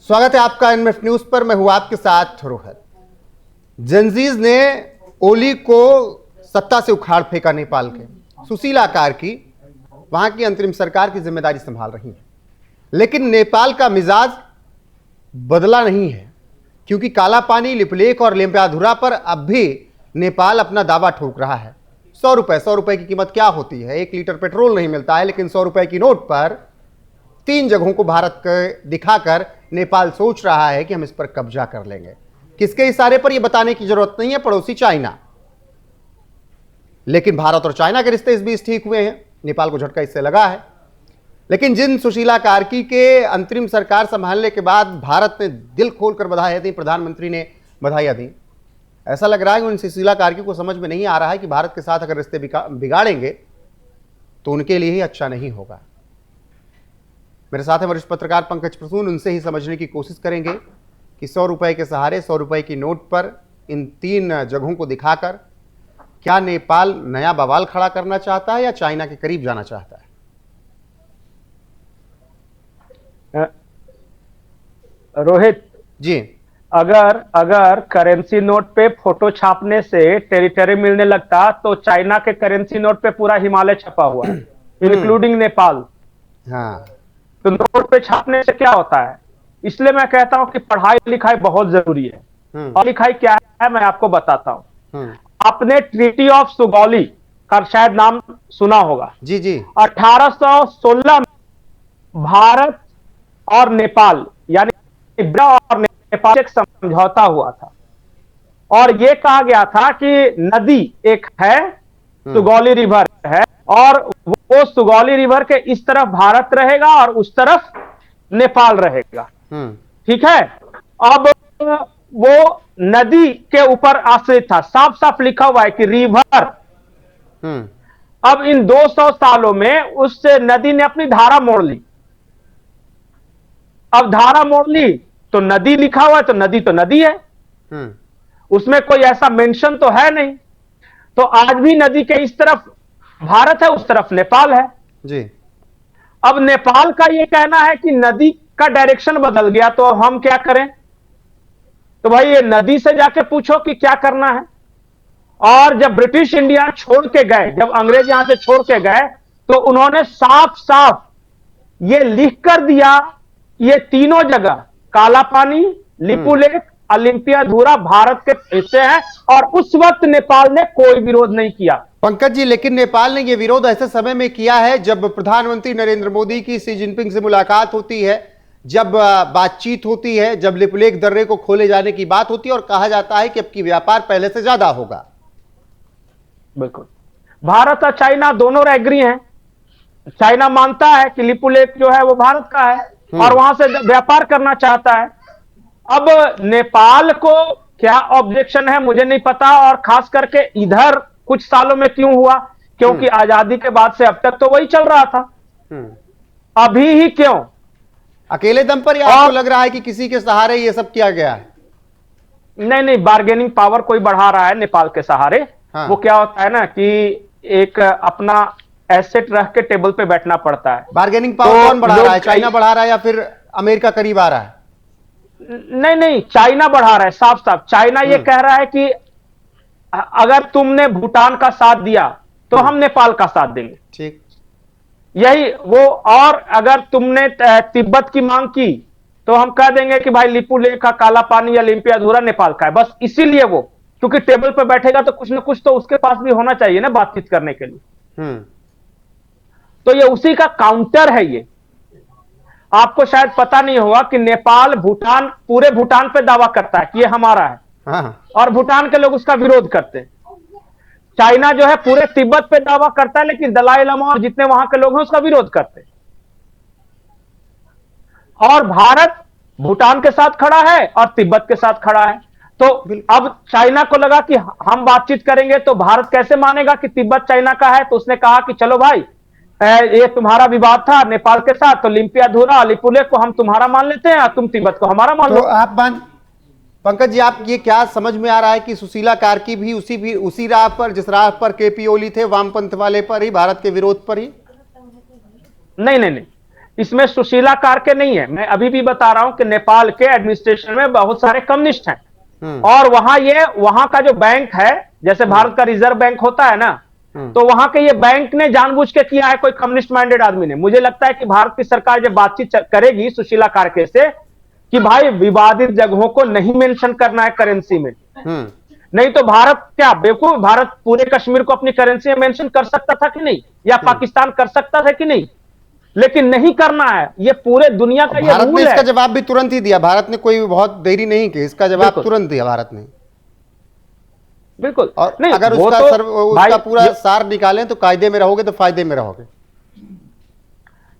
स्वागत है आपका एनएमएफ न्यूज पर। मैं हूं आपके साथ रोहित। जेनजीज ने ओली को सत्ता से उखाड़ फेंका नेपाल के। सुशीला कार्की वहां की अंतरिम सरकार की जिम्मेदारी संभाल रही है, लेकिन नेपाल का मिजाज बदला नहीं है, क्योंकि काला पानी, लिपलेख और लेम्प्याधुरा पर अब भी नेपाल अपना दावा ठोक रहा है। 100 रुपए की कीमत क्या होती है? 1 लीटर पेट्रोल नहीं मिलता है, लेकिन 100 रुपए की नोट पर 3 जगहों को भारत के दिखाकर नेपाल सोच रहा है कि हम इस पर कब्जा कर लेंगे। किसके इशारे पर? यह बताने की जरूरत नहीं है, पड़ोसी चाइना। लेकिन भारत और चाइना के रिश्ते इस बीच ठीक हुए हैं, नेपाल को झटका इससे लगा है। लेकिन जिन सुशीला कार्की के अंतरिम सरकार संभालने के बाद भारत ने दिल खोलकर बधाई दी, प्रधानमंत्री ने बधाई दी, ऐसा लग रहा है कि उन सुशीला कार्की को समझ में नहीं आ रहा है कि भारत के साथ अगर रिश्ते बिगाड़ेंगे तो उनके लिए ही अच्छा नहीं होगा। मेरे साथ है वरिष्ठ पत्रकार पंकज प्रसून। उनसे ही समझने की कोशिश करेंगे कि 100 रुपए के सहारे, 100 रुपए की नोट पर इन 3 जगहों को दिखाकर क्या नेपाल नया बवाल खड़ा करना चाहता है या चाइना के करीब जाना चाहता है? रोहित जी, अगर करेंसी नोट पे फोटो छापने से टेरिटरी मिलने लगता तो चाइना के करेंसी नोट पे पूरा हिमालय छपा हुआ है, इंक्लूडिंग नेपाल। हाँ, तो नोट पे छापने से क्या होता है? इसलिए मैं कहता हूं कि पढ़ाई लिखाई बहुत जरूरी है। और लिखाई क्या है मैं आपको बताता हूं। आपने ट्रीटी ऑफ सुगौली का शायद नाम सुना होगा। जी जी। 1816 में भारत और नेपाल यानी और नेपाल एक समझौता हुआ था, और यह कहा गया था कि नदी एक है, सुगौली रिवर है, और वो सुगौली रिवर के इस तरफ भारत रहेगा और उस तरफ नेपाल रहेगा। ठीक है। अब वो नदी के ऊपर आश्रित था, साफ साफ लिखा हुआ है कि रिवर। अब इन 200 सालों में उस नदी ने अपनी धारा मोड़ ली। अब धारा मोड़ ली तो नदी लिखा हुआ है, तो नदी है, उसमें कोई ऐसा मेंशन तो है नहीं। तो आज भी नदी के इस तरफ भारत है, उस तरफ नेपाल है जी। अब नेपाल का यह कहना है कि नदी का डायरेक्शन बदल गया, तो हम क्या करें? तो भाई ये नदी से जाके पूछो कि क्या करना है। और जब ब्रिटिश इंडिया छोड़ के गए, जब अंग्रेज यहां से छोड़ के गए, तो उन्होंने साफ साफ ये लिख कर दिया, ये तीनों जगह काला पानी, लिपुलेख, ओलिम्पियाधुरा भारत के हिस्से हैं, और उस वक्त नेपाल ने कोई विरोध नहीं किया। पंकज जी, लेकिन नेपाल ने यह विरोध ऐसे समय में किया है जब प्रधानमंत्री नरेंद्र मोदी की शी जिनपिंग से मुलाकात होती है, जब बातचीत होती है, जब लिपुलेख दर्रे को खोले जाने की बात होती है और कहा जाता है कि अब की व्यापार पहले से ज्यादा होगा। बिल्कुल, भारत और चाइना दोनों एग्री हैं। चाइना मानता है कि लिपुलेख जो है वो भारत का है और वहां से व्यापार करना चाहता है। अब नेपाल को क्या ऑब्जेक्शन है मुझे नहीं पता, और खास करके इधर कुछ सालों में क्यों हुआ, क्योंकि आजादी के बाद से अब तक तो वही चल रहा था। अभी ही क्यों? अकेले दम पर या आपको लग रहा है कि किसी के सहारे ये सब किया गया है? नहीं, बार्गेनिंग पावर कोई बढ़ा रहा है नेपाल के सहारे। हाँ। वो क्या होता है ना कि एक अपना एसेट रख के टेबल पे बैठना पड़ता है। बार्गेनिंग पावर तो कौन बढ़ा रहा है? चाइना बढ़ा रहा है या फिर अमेरिका करीब आ रहा है? नहीं, चाइना बढ़ा रहा है, साफ साफ चाइना ये कह रहा है कि अगर तुमने भूटान का साथ दिया तो हम नेपाल का साथ देंगे। ठीक, यही वो। और अगर तुमने तिब्बत की मांग की तो हम कह देंगे कि भाई लिपुलेख का काला पानी या ओलिम्पियाधुरा नेपाल का है। बस इसीलिए वो, क्योंकि टेबल पर बैठेगा तो कुछ ना कुछ तो उसके पास भी होना चाहिए ना बातचीत करने के लिए। तो ये उसी का काउंटर है। ये आपको शायद पता नहीं होगा कि नेपाल भूटान, पूरे भूटान पे दावा करता है कि ये हमारा है। हाँ। और भूटान के लोग उसका विरोध करते हैं। चाइना जो है पूरे तिब्बत पे दावा करता है, लेकिन दलाई लामा और जितने वहां के लोग हैं उसका विरोध करते हैं। और भारत भूटान के साथ खड़ा है और तिब्बत के साथ खड़ा है। तो अब चाइना को लगा कि हम बातचीत करेंगे तो भारत कैसे मानेगा कि तिब्बत चाइना का है। तो उसने कहा कि चलो भाई, ये तुम्हारा विवाद था नेपाल के साथ, तो ओलिम्पियाधुरा, लिपुलेख को हम तुम्हारा मान लेते हैं और तुम तिब्बत को हमारा मान लो। तो आप पंकज जी, आप ये क्या समझ में आ रहा है कि सुशीला कार्की भी उसी राह पर, जिस राह पर केपी ओली थे, वामपंथ वाले पर ही, भारत के विरोध पर ही? नहीं, इसमें सुशीला कार्के नहीं है। मैं अभी भी बता रहा हूं कि नेपाल के एडमिनिस्ट्रेशन में बहुत सारे कम्युनिस्ट हैं और वहां का जो बैंक है, जैसे भारत का रिजर्व बैंक होता है ना, तो वहां के ये बैंक ने जानबूझ के किया है, कोई कम्युनिस्ट माइंडेड आदमी ने। मुझे लगता है कि भारत की सरकार जब बातचीत करेगी सुशीला कार्के से कि भाई विवादित जगहों को नहीं मेंशन करना है करेंसी में, नहीं तो भारत क्या बेवकूफ, भारत पूरे कश्मीर को अपनी करेंसी में मेंशन कर सकता था कि नहीं, या पाकिस्तान कर सकता था कि नहीं, लेकिन नहीं करना है। ये पूरे दुनिया का ये भारत रूल ने इसका है। जवाब भी तुरंत ही दिया, भारत ने कोई बहुत देरी नहीं की, इसका जवाब तुरंत दिया भारत ने। बिल्कुल। और नहीं, अगर वो उसका तो उसका पूरा सार निकालें तो कायदे में रहोगे तो फायदे में रहोगे।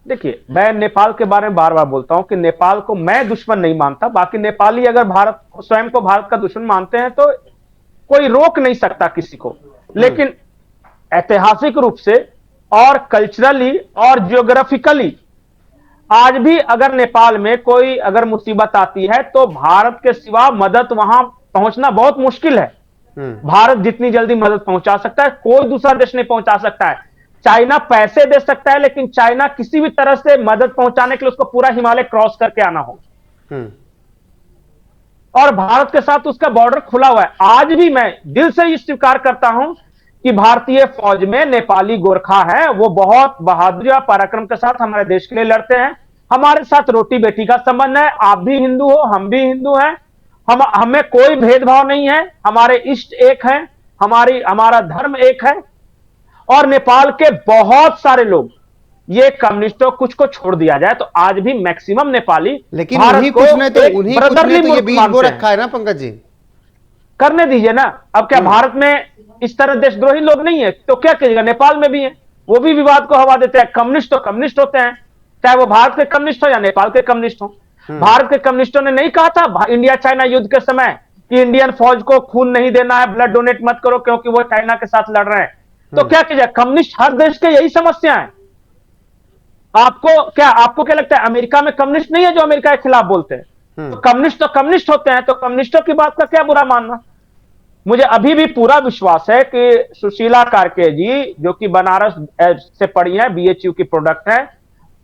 देखिए, मैं नेपाल के बारे में बार बार बोलता हूं कि नेपाल को मैं दुश्मन नहीं मानता, बाकी नेपाली अगर भारत स्वयं को भारत का दुश्मन मानते हैं तो कोई रोक नहीं सकता किसी को, लेकिन ऐतिहासिक रूप से और कल्चरली और जियोग्राफिकली आज भी अगर नेपाल में कोई अगर मुसीबत आती है तो भारत के सिवा मदद वहां पहुंचना बहुत मुश्किल है। भारत जितनी जल्दी मदद पहुंचा सकता है कोई दूसरा देश नहीं पहुंचा सकता है। चाइना पैसे दे सकता है, लेकिन चाइना किसी भी तरह से मदद पहुंचाने के लिए उसको पूरा हिमालय क्रॉस करके आना होगा, और भारत के साथ उसका बॉर्डर खुला हुआ है। आज भी मैं दिल से ये स्वीकार करता हूं कि भारतीय फौज में नेपाली गोरखा है, वो बहुत बहादुरी और पराक्रम के साथ हमारे देश के लिए लड़ते हैं। हमारे साथ रोटी बेटी का संबंध है, आप भी हिंदू हो, हम भी हिंदू हैं, हमें कोई भेदभाव नहीं है, हमारे इष्ट एक हैं, हमारा धर्म एक है। और नेपाल के बहुत सारे लोग, ये कम्युनिस्टों कुछ को छोड़ दिया जाए तो आज भी मैक्सिमम नेपाली, लेकिन उन्हीं कुछ ने तो ये बीज बो रखा है ना पंकज जी। करने दीजिए ना। अब क्या भारत में इस तरह देशद्रोही लोग नहीं है तो क्या कीजिएगा, नेपाल में भी है, वो भी विवाद को हवा देते हैं। कम्युनिस्ट तो कम्युनिस्ट होते हैं, चाहे वो भारत के कम्युनिस्ट हो या नेपाल के कम्युनिस्ट हो। भारत के कम्युनिस्टों ने नहीं कहा था इंडिया चाइना युद्ध के समय कि इंडियन फौज को खून नहीं देना है, ब्लड डोनेट मत करो क्योंकि वो चाइना के साथ लड़ रहे हैं। तो क्या कीजिए, कम्युनिस्ट हर देश के यही समस्या है। आपको क्या लगता है अमेरिका में कम्युनिस्ट नहीं है जो अमेरिका के खिलाफ बोलते हैं? तो कम्युनिस्ट होते हैं, तो कम्युनिस्टों की बात का क्या बुरा मानना। मुझे अभी भी पूरा विश्वास है कि सुशीला कार्के जी जो कि बनारस से पढ़ी है, बीएचयू की प्रोडक्ट है,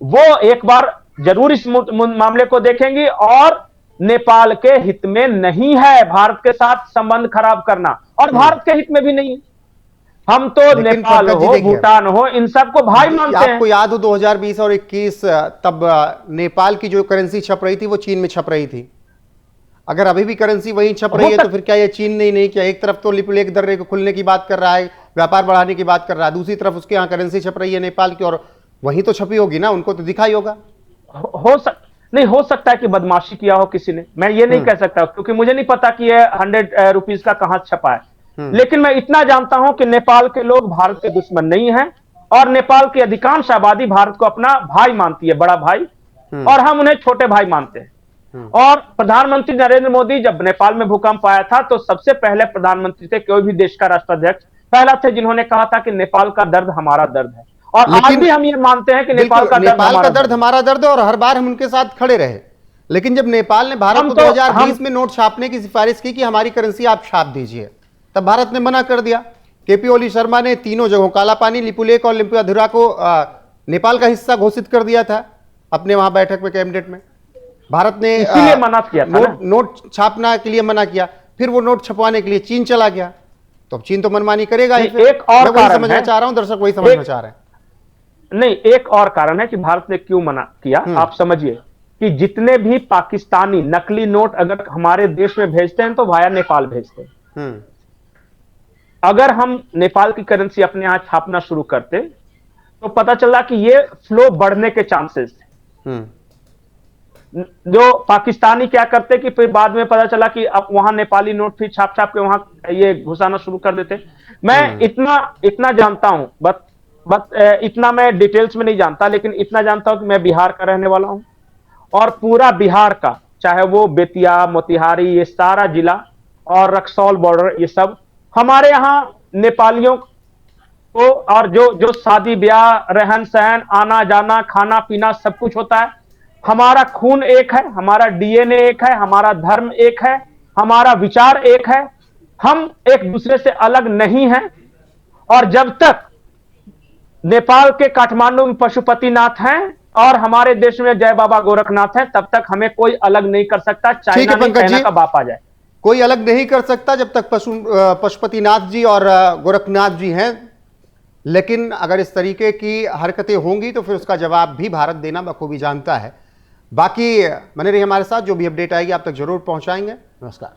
वो एक बार जरूर इस मामले को देखेंगी। और नेपाल के हित में नहीं है भारत के साथ संबंध खराब करना, और भारत के हित में भी नहीं है। हम तो नेपाल हो, भूटान हो, इन सबको भाई मानते हैं। आपको याद हो 2020 और 21 तब नेपाल की जो करेंसी छप रही थी वो चीन में छप रही थी। अगर अभी भी करेंसी वहीं छप रही है तो फिर क्या ये चीन नहीं किया? एक तरफ तो लिपुलेख दर्रे को खुलने की बात कर रहा है, व्यापार बढ़ाने की बात कर रहा है, दूसरी तरफ उसके यहाँ करेंसी छप रही है नेपाल की, और वहीं तो छपी होगी ना, उनको तो दिखा ही होगा। नहीं हो सकता है कि बदमाशी किया हो किसी ने, मैं ये नहीं कह सकता क्योंकि मुझे नहीं पता कि ये 100 रुपीज का कहां छपा है। लेकिन मैं इतना जानता हूं कि नेपाल के लोग भारत के दुश्मन नहीं हैं, और नेपाल की अधिकांश आबादी भारत को अपना भाई मानती है, बड़ा भाई, और हम उन्हें छोटे भाई मानते हैं। और प्रधानमंत्री नरेंद्र मोदी जब नेपाल में भूकंप आया था तो सबसे पहले प्रधानमंत्री थे, कोई भी देश का राष्ट्राध्यक्ष पहला थे जिन्होंने कहा था कि नेपाल का दर्द हमारा दर्द है। और आज भी हम ये मानते हैं कि नेपाल का दर्द हमारा दर्द है, और हर बार हम उनके साथ खड़े रहे। लेकिन जब नेपाल ने भारत को 2020 में नोट छापने की सिफारिश की कि हमारी करेंसी आप छाप दीजिए, तब भारत ने मना कर दिया। केपी ओली शर्मा ने तीनों जगहों कालापानी, लिपुलेख और लिम्पुयाधुरा को नेपाल का हिस्सा घोषित कर दिया था अपने वहां बैठक में, कैबिनेट में। भारत ने इसीलिए मना किया था, नोट छापना के लिए मना किया, फिर वो नोट छपवाने के लिए चीन चला गया। तो अब चीन तो मनमानी करेगा ही। एक और कारण समझना चाह रहा हूं, दर्शक वही समझना चाह रहे हैं। नहीं, एक और कारण है कि भारत ने क्यों मना किया। आप समझिए कि जितने भी पाकिस्तानी नकली नोट अगर हमारे देश में भेजते हैं तो वाया नेपाल भेजते हैं। अगर हम नेपाल की करेंसी अपने यहां छापना शुरू करते तो पता चला कि ये फ्लो बढ़ने के चांसेस थे। जो पाकिस्तानी क्या करते कि फिर बाद में पता चला कि अब वहां नेपाली नोट फिर छाप के वहां ये घुसाना शुरू कर देते। मैं इतना जानता हूं, बस इतना मैं डिटेल्स में नहीं जानता, लेकिन इतना जानता हूं कि मैं बिहार का रहने वाला हूं, और पूरा बिहार का, चाहे वो बेतिया, मोतिहारी, ये सारा जिला और रक्सौल बॉर्डर, ये सब हमारे यहाँ नेपालियों को, और जो शादी ब्याह, रहन सहन, आना जाना, खाना पीना सब कुछ होता है। हमारा खून एक है, हमारा डीएनए एक है, हमारा धर्म एक है, हमारा विचार एक है, हम एक दूसरे से अलग नहीं हैं। और जब तक नेपाल के काठमांडू में पशुपतिनाथ हैं और हमारे देश में जय बाबा गोरखनाथ है, तब तक हमें कोई अलग नहीं कर सकता। ठीक चाइना है नहीं, पंकज चाइना जी, का बाप आ जाए। कोई अलग नहीं कर सकता जब तक पशुपतिनाथ जी और गोरखनाथ जी हैं। लेकिन अगर इस तरीके की हरकतें होंगी तो फिर उसका जवाब भी भारत देना बखूबी जानता है। बाकी बने रहिए हमारे साथ, जो भी अपडेट आएगी आप तक जरूर पहुंचाएंगे। नमस्कार।